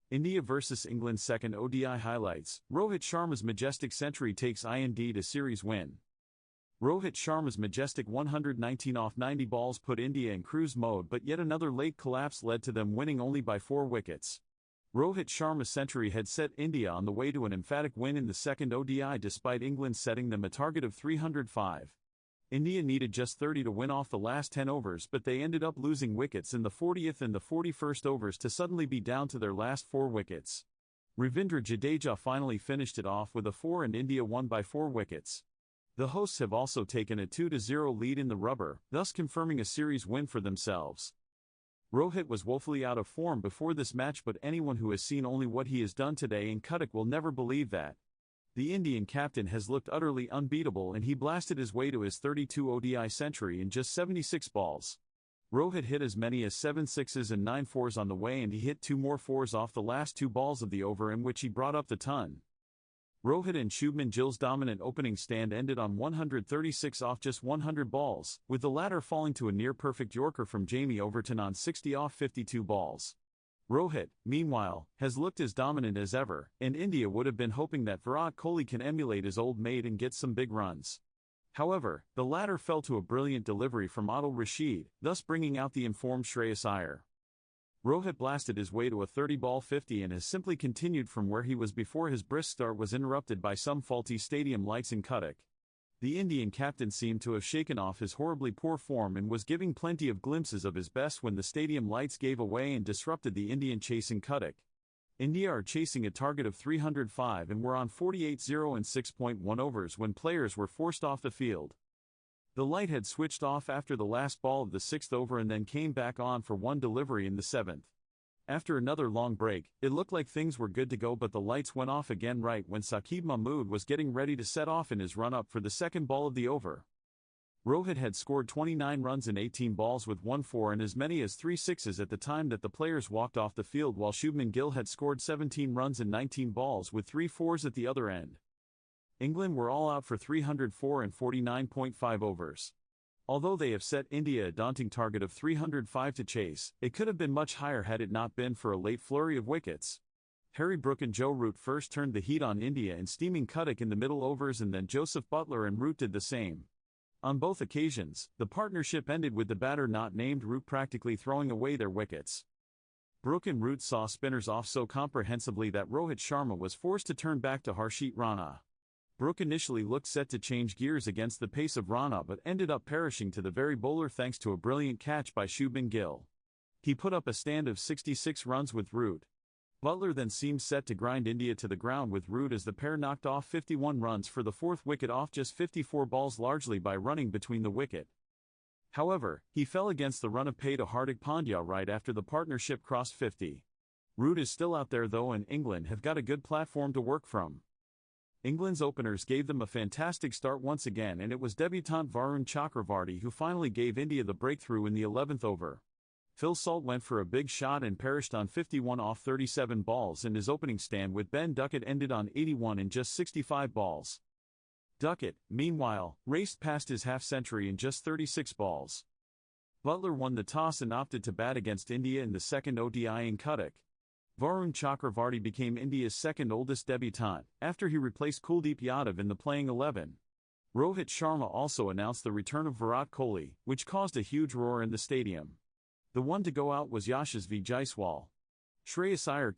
India vs England's second ODI highlights. Rohit Sharma's majestic century takes India to series win. Rohit Sharma's majestic 119 off 90 balls put India in cruise mode, but yet another late collapse led to them winning only by 4 wickets. Rohit Sharma's century had set India on the way to an emphatic win in the second ODI despite England setting them a target of 305. India needed just 30 to win off the last 10 overs, but they ended up losing wickets in the 40th and the 41st overs to suddenly be down to their last 4 wickets. Ravindra Jadeja finally finished it off with a 4 and India won by 4 wickets. The hosts have also taken a 2-0 lead in the rubber, thus confirming a series win for themselves. Rohit was woefully out of form before this match, but anyone who has seen only what he has done today in Cuttack will never believe that. The Indian captain has looked utterly unbeatable and he blasted his way to his 32 ODI century in just 76 balls. Rohit hit as many as 7 sixes and 9 fours on the way, and he hit 2 more fours off the last 2 balls of the over in which he brought up the ton. Rohit and Shubman Gill's dominant opening stand ended on 136 off just 100 balls, with the latter falling to a near-perfect Yorker from Jamie Overton on 60 off 52 balls. Rohit, meanwhile, has looked as dominant as ever, and India would have been hoping that Virat Kohli can emulate his old mate and get some big runs. However, the latter fell to a brilliant delivery from Adil Rashid, thus bringing out the informed Shreyas Iyer. Rohit blasted his way to a 30-ball 50 and has simply continued from where he was before his brisk start was interrupted by some faulty stadium lights in Cuttack. The Indian captain seemed to have shaken off his horribly poor form and was giving plenty of glimpses of his best when the stadium lights gave away and disrupted the Indian chase in Cuttack. India are chasing a target of 305 and were on 48-0 and 6.1 overs when players were forced off the field. The light had switched off after the last ball of the 6th over and then came back on for one delivery in the 7th. After another long break, it looked like things were good to go, but the lights went off again right when Saqib Mahmood was getting ready to set off in his run-up for the second ball of the over. Rohit had scored 29 runs in 18 balls with 1 4 and as many as 3 sixes at the time that the players walked off the field, while Shubman Gill had scored 17 runs in 19 balls with 3 4s at the other end. England were all out for 304 and 49.5 overs. Although they have set India a daunting target of 305 to chase, it could have been much higher had it not been for a late flurry of wickets. Harry Brook and Joe Root first turned the heat on India in steaming Cuttack in the middle overs, and then Joseph Buttler and Root did the same. On both occasions, the partnership ended with the batter not named Root practically throwing away their wickets. Brook and Root saw spinners off so comprehensively that Rohit Sharma was forced to turn back to Harshit Rana. Brook initially looked set to change gears against the pace of Rana, but ended up perishing to the very bowler thanks to a brilliant catch by Shubman Gill. He put up a stand of 66 runs with Root. Buttler then seemed set to grind India to the ground with Root as the pair knocked off 51 runs for the 4th wicket off just 54 balls, largely by running between the wicket. However, he fell against the run of pay to Hardik Pandya right after the partnership crossed 50. Root is still out there though, and England have got a good platform to work from. England's openers gave them a fantastic start once again, and it was debutant Varun Chakravarti who finally gave India the breakthrough in the 11th over. Phil Salt went for a big shot and perished on 51 off 37 balls, and his opening stand with Ben Duckett ended on 81 in just 65 balls. Duckett, meanwhile, raced past his half-century in just 36 balls. Buttler won the toss and opted to bat against India in the second ODI in Cuttack. Varun Chakravarti became India's second oldest debutant, after he replaced Kuldeep Yadav in the playing 11. Rohit Sharma also announced the return of Virat Kohli, which caused a huge roar in the stadium. The one to go out was Yashasvi Jaiswal. Shreyas Iyer